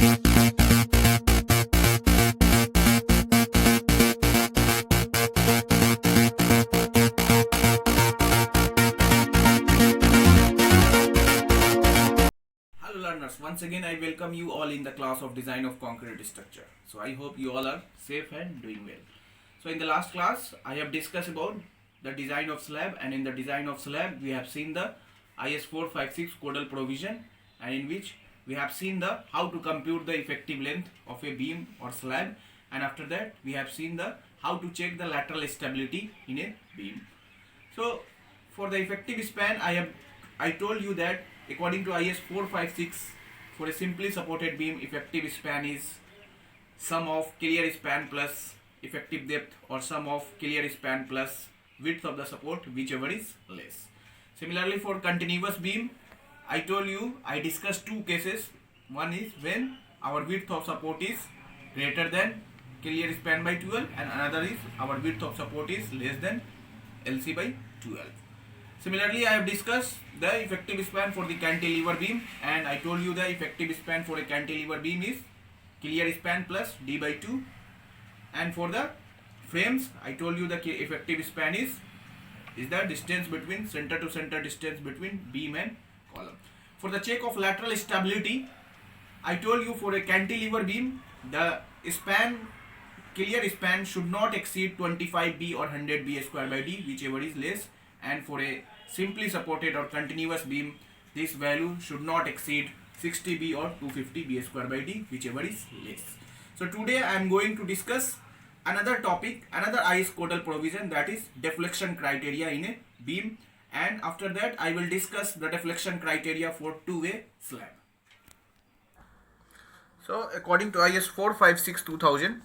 Once again I welcome you all in the class of design of concrete structure. So I hope you all are safe and doing well. So in the last class I have discussed about the design of slab, and in the design of slab we have seen the IS 456 codal provision, and in which we have seen the how to compute the effective length of a beam or slab, and after that we have seen the how to check the lateral stability in a beam. So for the effective span I told you that according to IS 456, for a simply supported beam, effective span is sum of clear span plus effective depth, or sum of clear span plus width of the support, whichever is less. Similarly, for continuous beam, I told you I discussed two cases. One is when our width of support is greater than clear span by 12, and another is our width of support is less than LC by 12. Similarly, I have discussed the effective span for the cantilever beam, and I told you the effective span for a cantilever beam is clear span plus D by 2. And for the frames, I told you the effective span is the distance between center to center distance between beam and column. For the check of lateral stability, I told you for a cantilever beam, the span, clear span should not exceed 25B or 100B square by D, whichever is less. And for a simply supported or continuous beam, this value should not exceed 60B or 250B square by D, whichever is less. So today I am going to discuss another topic, another IS codal provision, that is deflection criteria in a beam, and after that I will discuss the deflection criteria for two-way slab. So according to IS 456-2000,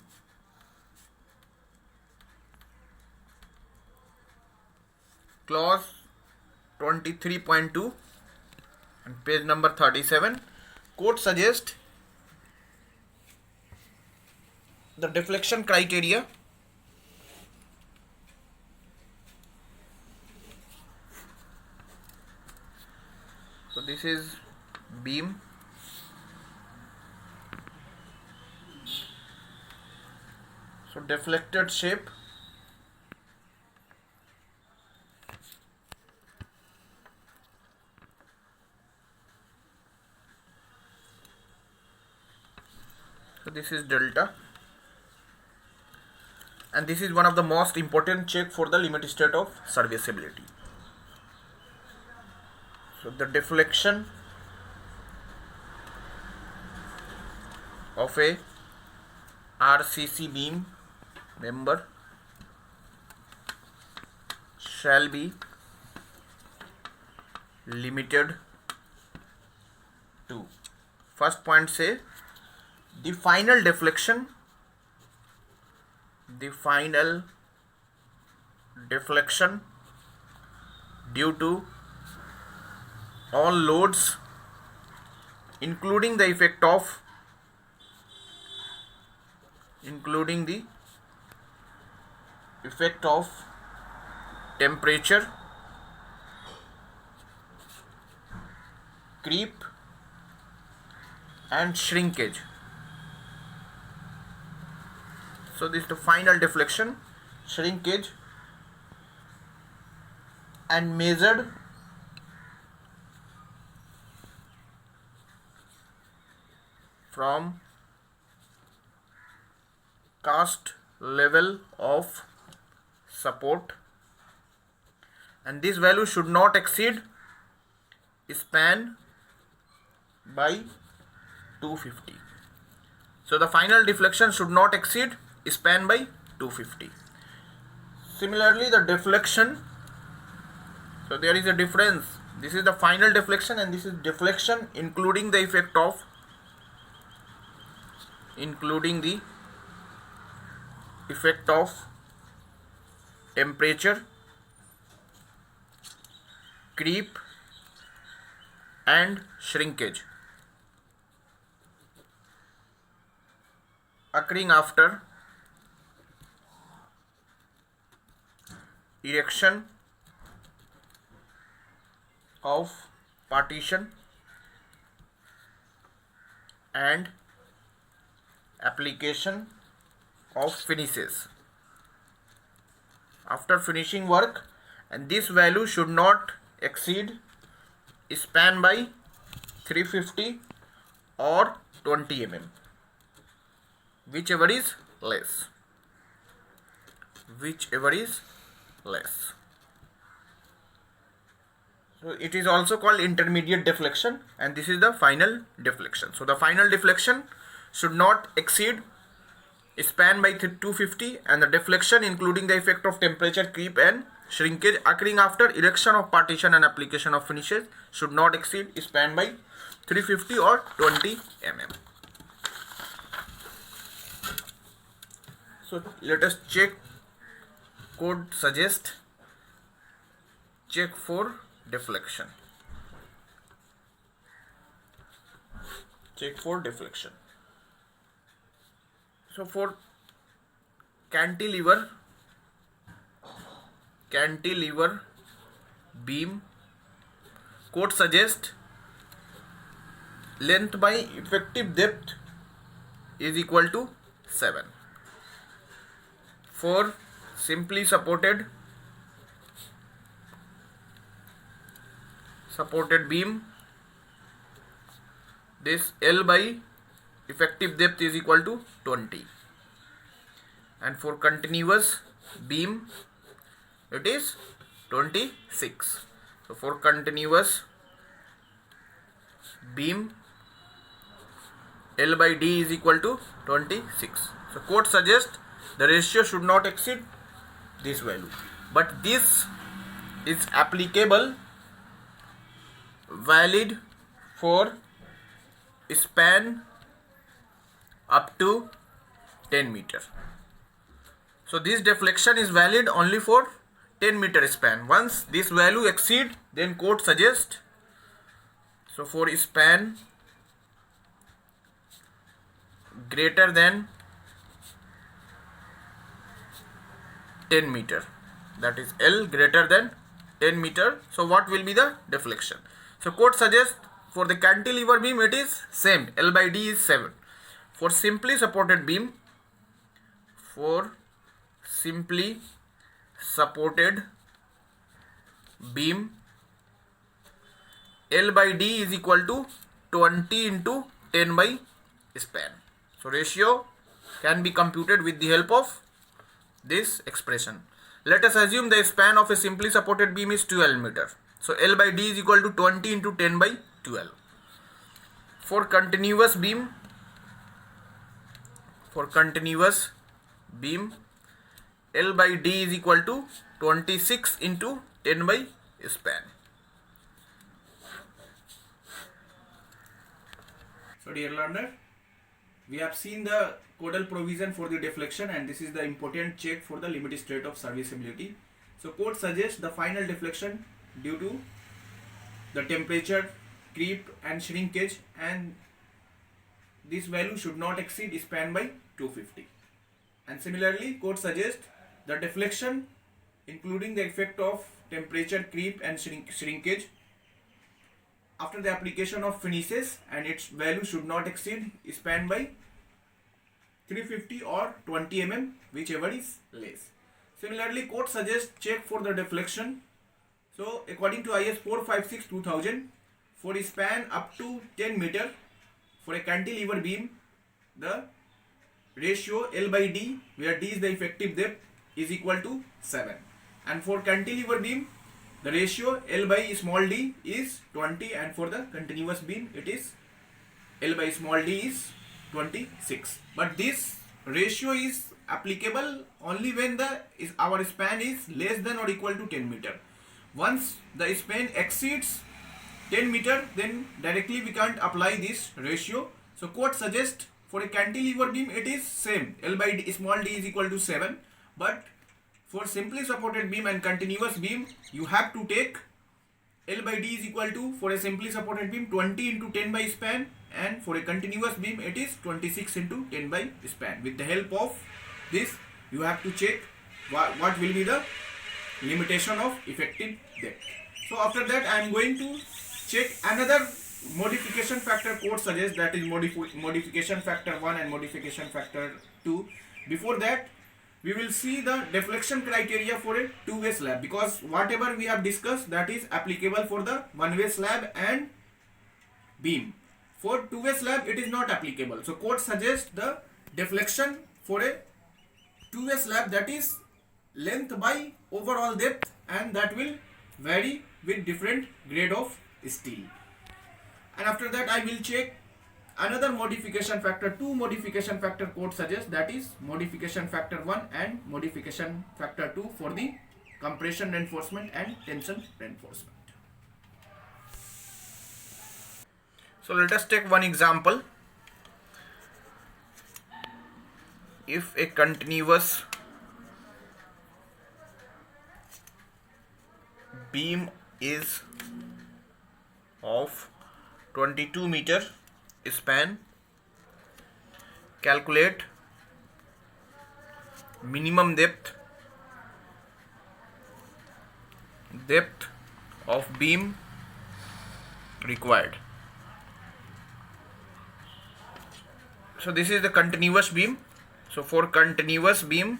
clause 23.2 and page number 37, court suggests the deflection criteria so this is beam, so deflected shape, so this is delta, and this is one of the most important check for the limit state of serviceability. So the deflection of a RCC beam member shall be limited to, first point say, the final deflection due to all loads, including the effect of temperature, creep and shrinkage. So this is the final deflection, shrinkage, and measured from cast level of support, and this value should not exceed span by 250. So the final deflection should not exceed span by 250. Similarly, the deflection, so there is a difference. This is the final deflection, and this is deflection including the effect of temperature, creep and shrinkage occurring after erection of partition and application of finishes after finishing work, and this value should not exceed span by 350 or 20 mm, whichever is less. So it is also called intermediate deflection, and this is the final deflection. So the final deflection should not exceed span by 250, and the deflection including the effect of temperature creep and shrinkage occurring after erection of partition and application of finishes should not exceed span by 350 or 20 mm. So let us check code suggest check for deflection. So for cantilever beam, code suggest length by effective depth is equal to 7. For simply supported beam, this L by effective depth is equal to 20, and for continuous beam it is 26. So for continuous beam, L by D is equal to 26. So code suggests the ratio should not exceed this value, but this is applicable valid for span up to 10 meter. So this deflection is valid only for 10 meter span. Once this value exceed, then code suggest, so for span greater than 10 meter, that is L greater than 10 meter, so what will be the deflection? So code suggests for the cantilever beam it is same, L by D is 7. For simply supported beam, L by D is equal to 20 into 10 by span. So ratio can be computed with the help of this expression. Let us assume the span of a simply supported beam is 12 meter. So L by D is equal to 20 into 10 by 12. For continuous beam, L by D is equal to 26 into 10 by span. So dear learner, we have seen the codal provision for the deflection, and this is the important check for the limit state of serviceability. So code suggests the final deflection due to the temperature creep and shrinkage, and this value should not exceed span by 250. And similarly, code suggests the deflection including the effect of temperature creep and shrinkage after the application of finishes, and its value should not exceed span by 350 or 20 mm, whichever is less. Similarly, code suggests check for the deflection. So according to IS 456-2000, for a span up to 10 meter for a cantilever beam, the ratio L by D, where D is the effective depth, is equal to 7. And for cantilever beam, the ratio L by small d is 20, and for the continuous beam it is L by small d is 26. But this ratio is applicable only when our span is less than or equal to 10 meter. Once the span exceeds 10 meter, then directly we can't apply this ratio. So code suggests for a cantilever beam it is same, L by d, small d is equal to 7, but for simply supported beam and continuous beam you have to take L by D is equal to, for a simply supported beam, 20 into 10 by span, and for a continuous beam it is 26 into 10 by span. With the help of this you have to check what will be the limitation of effective depth. So after that I am going to check another modification factor code suggests, that is modification factor 1 and modification factor 2. Before that, we will see the deflection criteria for a two-way slab, because whatever we have discussed, that is applicable for the one-way slab and beam. For two-way slab it is not applicable. So code suggests the deflection for a two-way slab, that is length by overall depth, and that will vary with different grade of steel. And after that I will check another modification factor. Two modification factor code suggests, that is modification factor 1 and modification factor 2 for the compression reinforcement and tension reinforcement. So let us take one example. If a continuous beam is of 22 meter span, calculate minimum depth of beam required. So this is the continuous beam. So for continuous beam,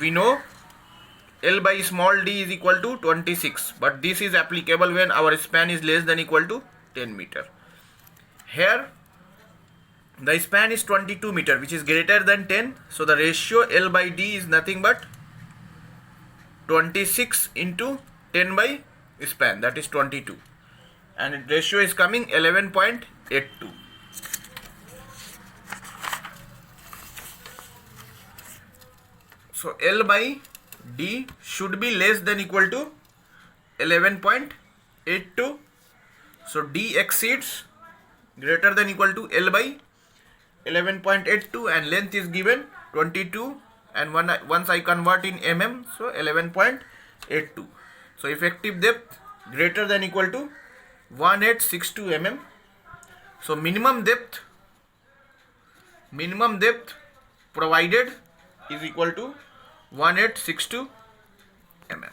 we know L by small d is equal to 26, but this is applicable when our span is less than equal to 10 meter. Here the span is 22 meter, which is greater than 10, so the ratio L by d is nothing but 26 into 10 by span, that is 22, and ratio is coming 11.82. So L by d should be less than equal to 11.82. So d exceeds greater than equal to L by 11.82, and length is given 22, and once I convert in mm, so 11.82. So effective depth greater than equal to 1862 mm. So minimum depth provided is equal to 1862 mm.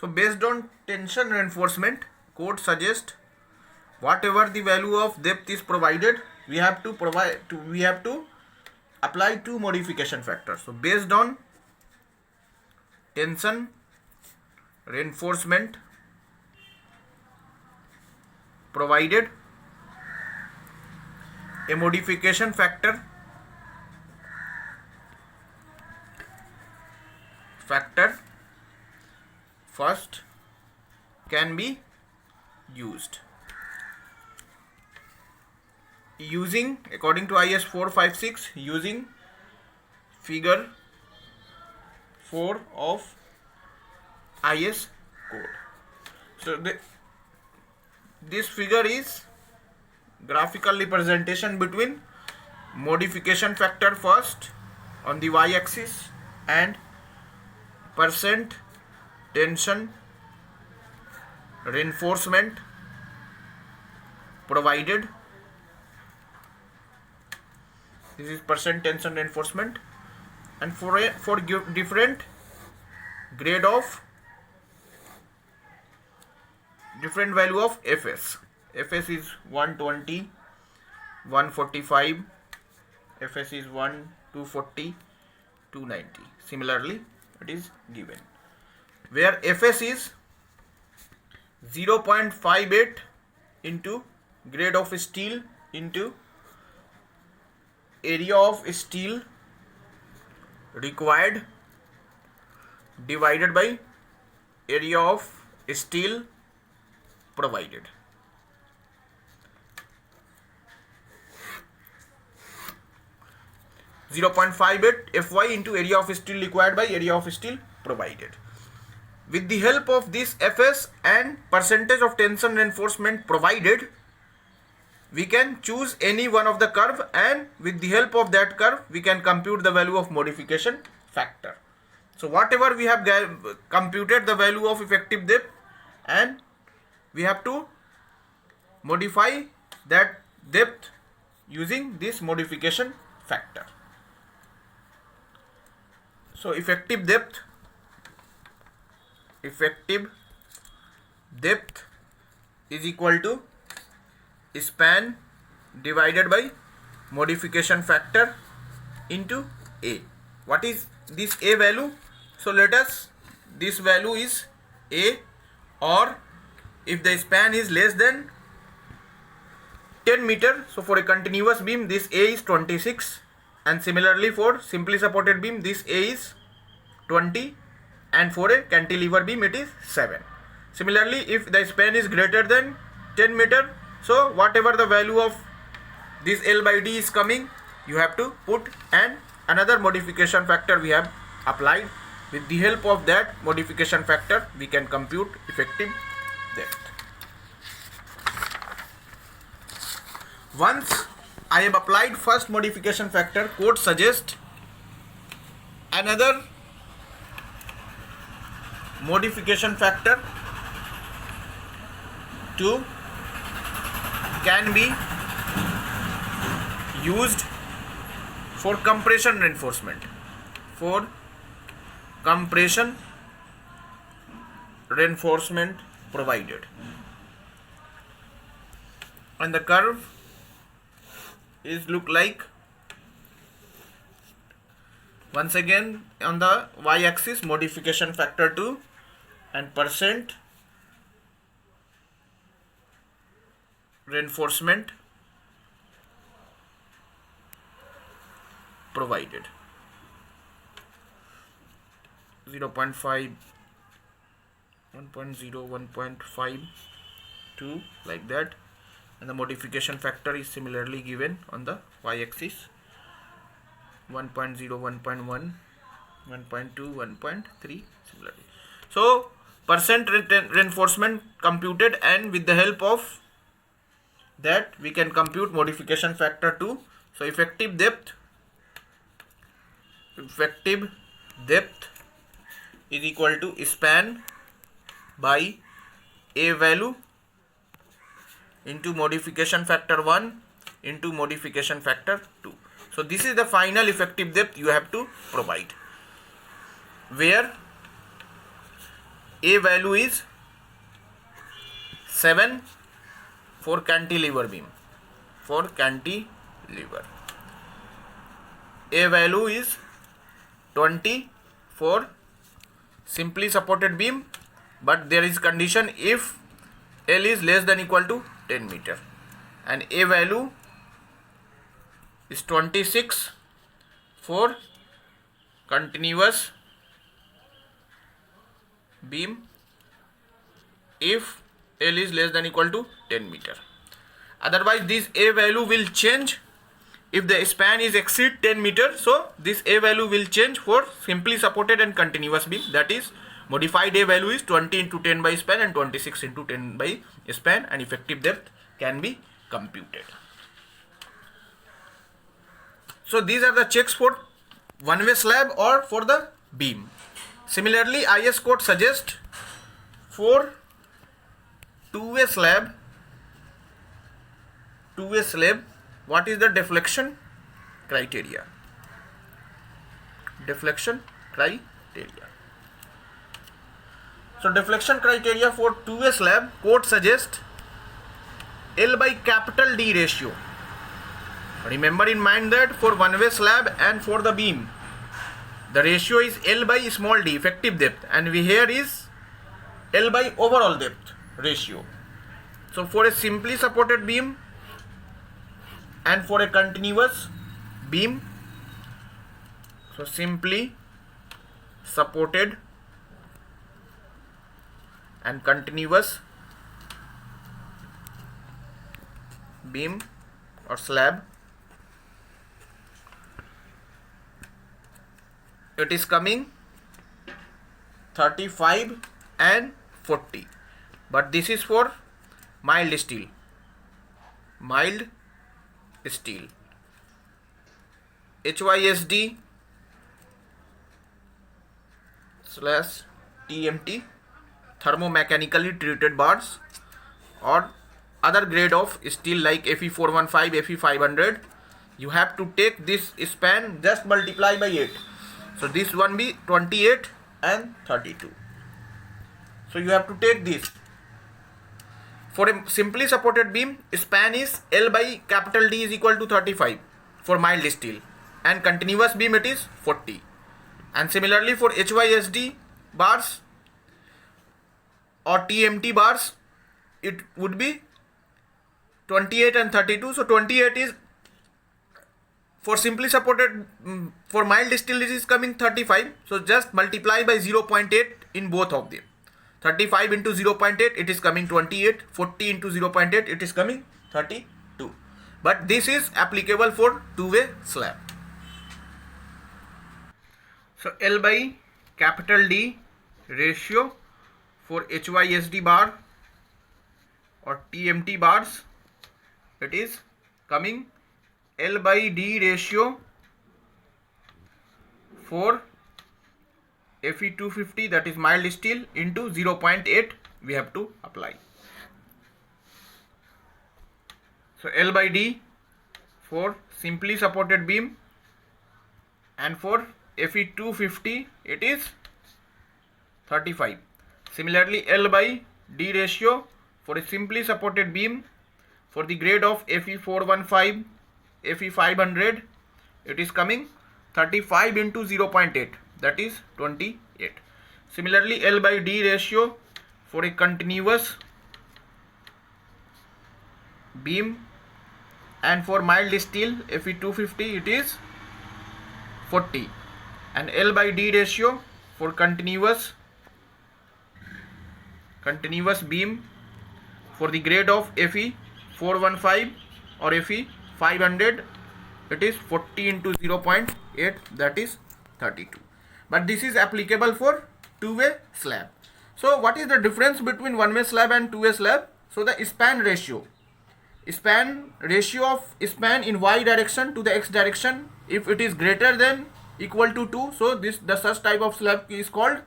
So based on tension reinforcement, code suggests whatever the value of depth is provided, we have to apply two modification factors. So based on tension reinforcement provided, a modification factor first can be used. Using, according to IS 456, using figure 4 of IS code. So this figure is graphical representation between modification factor first on the y-axis and percent tension reinforcement provided. This is percent tension reinforcement, and for different grade of different value of Fs. Fs is 120, 145, Fs is 1, 240, 290. Similarly, it is given where Fs is 0.58 into grade of steel into area of steel required divided by area of steel provided. .58 Fy into area of steel required by area of steel provided. With the help of this Fs and percentage of tension reinforcement provided, we can choose any one of the curve, and with the help of that curve we can compute the value of modification factor. So whatever we have computed the value of effective depth, and we have to modify that depth using this modification factor. So effective depth is equal to span divided by modification factor into A. What is this A value? So let us, this value is A, or if the span is less than 10 meter, so for a continuous beam this A is 26, and similarly for simply supported beam this A is 20, and for a cantilever beam it is 7. Similarly, if the span is greater than 10 meter, so whatever the value of this L by D is coming, you have to put, and another modification factor we have applied. With the help of that modification factor we can compute effective depth. Once I have applied first modification factor, code suggests another modification factor can be used for compression reinforcement. Provided, and the curve is look like, once again on the y-axis modification factor 2 and percent reinforcement provided, 0.5, 1.0, 1.5, 2, like that, and the modification factor is similarly given on the y-axis, 1.0, 1.1, 1.2, 1.3, similarly. So percent reinforcement computed, and with the help of that we can compute modification factor 2. So effective depth is equal to span by A value into modification factor 1 into modification factor 2. So this is the final effective depth you have to provide, where A value is 7 for cantilever beam. A value is 20 for simply supported beam, but there is condition if L is less than equal to 10 meter, and A value is 26 for continuous beam if L is less than equal to 10 meter. Otherwise this A value will change if the span is exceed 10 meter. So this A value will change for simply supported and continuous beam. That is, modified A value is 20 into 10 by span and 26 into 10 by span, and effective depth can be computed. So these are the checks for one-way slab or for the beam. Similarly, IS code suggests for two-way slab, what is the deflection criteria? So deflection criteria for two-way slab, code suggests L by capital D ratio. Remember in mind that for one-way slab and for the beam, the ratio is L by small d, effective depth, and here is L by overall depth ratio. So for a simply supported beam and for a continuous beam, so simply supported and continuous beam or slab, it is coming 35 and 40, but this is for mild steel. HYSD / TMT, thermomechanically treated bars, or other grade of steel like Fe 415, Fe 500, you have to take this span, just multiply by 8. So this one be 28 and 32. So you have to take this. For a simply supported beam, span is L by capital D is equal to 35 for mild steel, and continuous beam it is 40. And similarly for HYSD bars or TMT bars, it would be 28 and 32. So 28 is for simply supported, for mild steel it is coming 35. So just multiply by 0.8 in both of them. 35 into 0.8 it is coming 28, 40 into 0.8 it is coming 32. But this is applicable for two-way slab. So L by capital D ratio for HYSD bar or TMT bars, it is coming L by D ratio for Fe 250, that is mild steel, into 0.8 we have to apply. So L by D for simply supported beam, and for Fe 250 it is 35. Similarly L by D ratio for a simply supported beam for the grade of Fe 415, Fe 500, it is coming 35 into 0.8, that is 28. Similarly L by D ratio for a continuous beam and for mild steel Fe 250 it is 40, and L by D ratio for continuous beam for the grade of Fe 415 or Fe 500, it is 40 into 0.8, that is 32. But this is applicable for two-way slab. So what is the difference between one-way slab and two-way slab? So the span ratio of span in y direction to the x direction, if it is greater than equal to 2, so the such type of slab is called,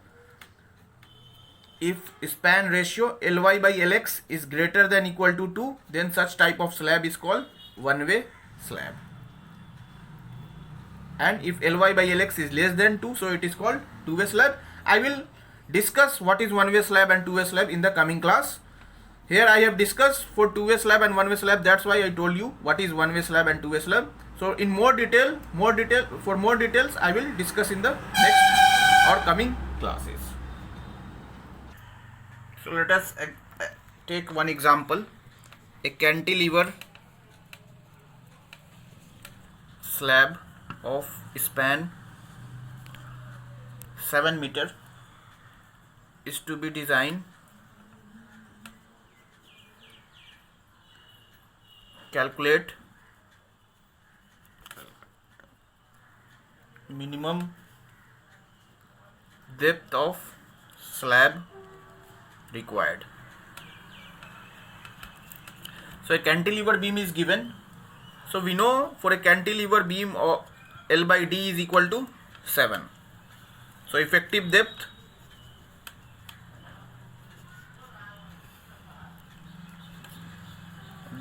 if span ratio Ly by Lx is greater than equal to 2, then such type of slab is called one-way slab. And if Ly by Lx is less than 2, so it is called two-way slab. I will discuss what is one-way slab and two-way slab in the coming class. Here I have discussed for two-way slab and one-way slab, that's why I told you what is one-way slab and two-way slab. So in more details I will discuss in the next or coming classes. So let us take one example, a cantilever slab of span 7 meter is to be designed. Calculate minimum depth of slab required. So a cantilever beam is given. So we know for a cantilever beam L by D is equal to 7. So effective depth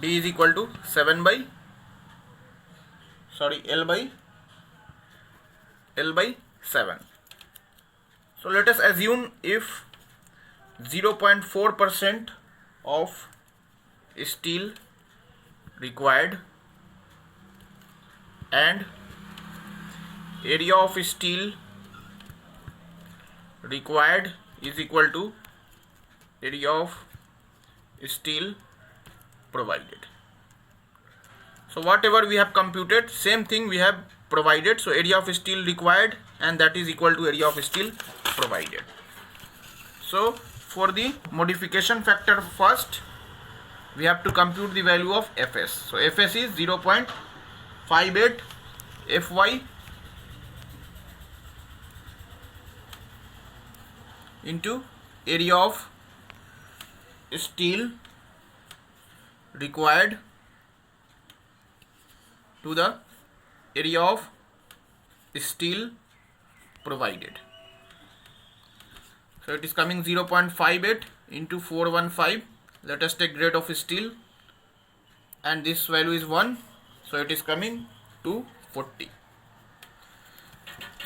D is equal to L by 7. So let us assume if 0.4% of steel required and area of steel required is equal to area of steel provided. So whatever we have computed, same thing we have provided. So area of steel required, and that is equal to area of steel provided. So for the modification factor, first we have to compute the value of Fs. So Fs is 0.58 Fy into area of steel required to the area of steel provided. So it is coming 0.58 into 415. Let us take grade of steel. and this value is 1, so it is coming 240.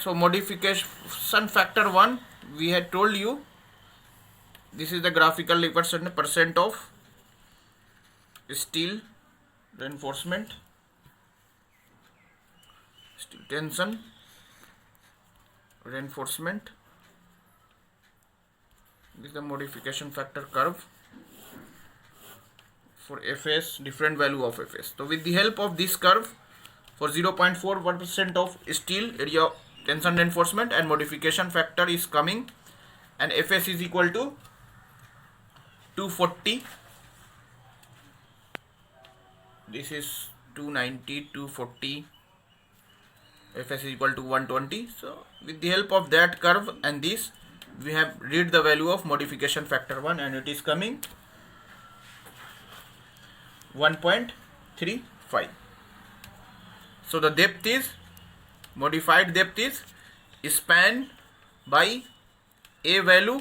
So modification factor 1, we had told you this is the graphical representation percent of steel reinforcement, steel tension reinforcement. This is the modification factor curve for Fs, different value of Fs. So with the help of this curve, for 0.41% of steel area tension reinforcement and modification factor is coming, and Fs is equal to 240. This is 290, 240. Fs is equal to 120. So with the help of that curve and this, we have read the value of modification factor 1, and it is coming 1.35. So the depth is, modified depth is span by A value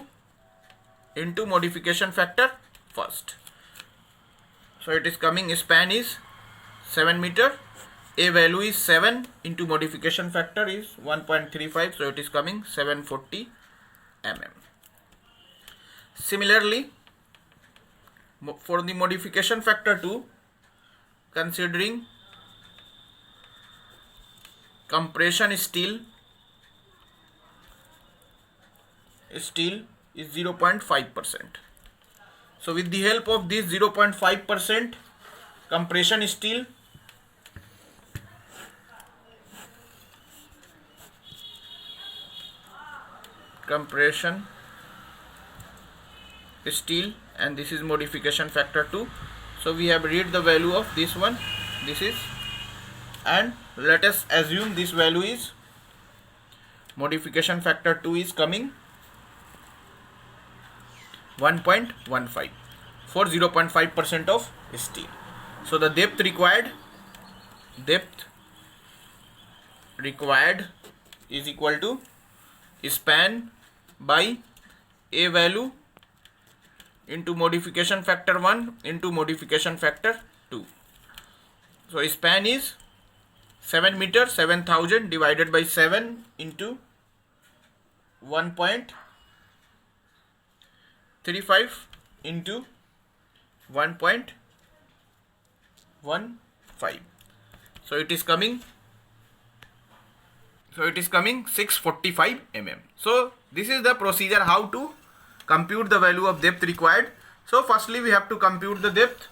into modification factor first. So it is coming, span is 7 meter, A value is 7 into modification factor is 1.35, so it is coming 740 mm. Similarly, for the modification factor 2, considering compression steel is 0.5%. So with the help of this 0.5% compression steel, and this is modification factor 2. So we have read the value of this one, this is, and let us assume this value is, modification factor 2 is coming 1.15 for 0.5% of steel. So the depth required is equal to span by A value into modification factor 1 into modification factor 2. So span is 7 meter, 7000 divided by 7 into 1.35 into 1.15. So it is coming 645 mm. So this is the procedure how to compute the value of depth required. So firstly we have to compute the depth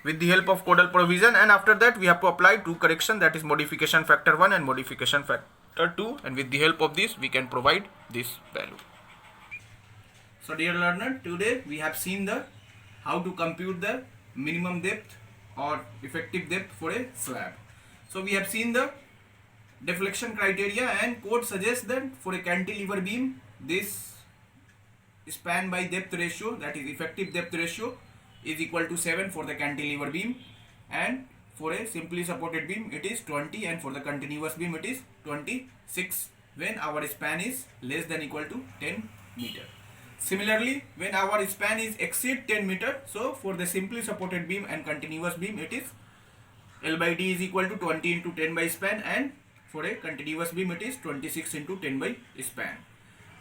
with the help of Codal provision, and after that we have to apply two correction, that is modification factor 1 and modification factor 2, and with the help of this we can provide this value. So dear learner, today we have seen the how to compute the minimum depth or effective depth for a slab. So we have seen the deflection criteria, and code suggests that for a cantilever beam, this span by depth ratio, that is effective depth ratio, is equal to 7 for the cantilever beam, and for a simply supported beam it is 20, and for the continuous beam it is 26 when our span is less than equal to 10 meter. Similarly, when our span is exceed 10 meter, so for the simply supported beam and continuous beam it is L by D is equal to 20 into 10 by span, and for a continuous beam it is 26 into 10 by span.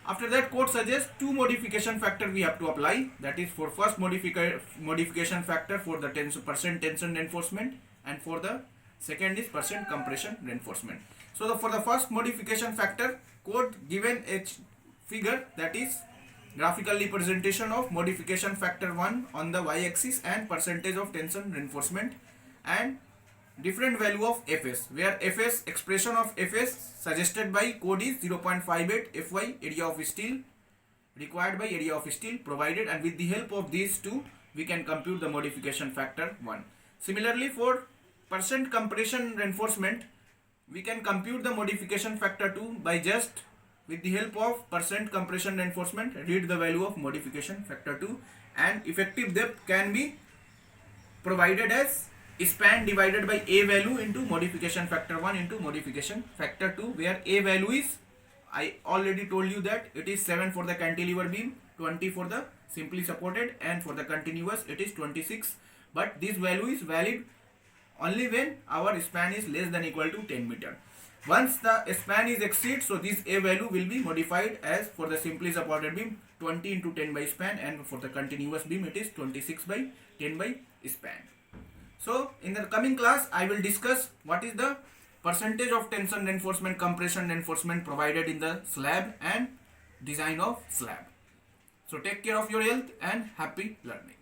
After that, code suggests two modification factor we have to apply, that is for first modification factor for the percent tension reinforcement, and for the second is percent compression reinforcement. So for the first modification factor, code given a figure, that is graphical representation of modification factor 1 on the y-axis and percentage of tension reinforcement and different value of Fs, where Fs, expression of Fs suggested by code is 0.58 Fy area of steel required by area of steel provided, and with the help of these two we can compute the modification factor 1. Similarly, for percent compression reinforcement we can compute the modification factor 2 by just with the help of percent compression reinforcement read the value of modification factor 2, and effective depth can be provided as span divided by A value into modification factor 1 into modification factor 2, where A value is, I already told you that it is 7 for the cantilever beam, 20 for the simply supported, and for the continuous it is 26, but this value is valid only when our span is less than equal to 10 meter. Once the span is exceed, so this A value will be modified as for the simply supported beam 20 into 10 by span, and for the continuous beam it is 26 by 10 by span. So in the coming class I will discuss what is the percentage of tension reinforcement, compression reinforcement provided in the slab and design of slab. So take care of your health and happy learning.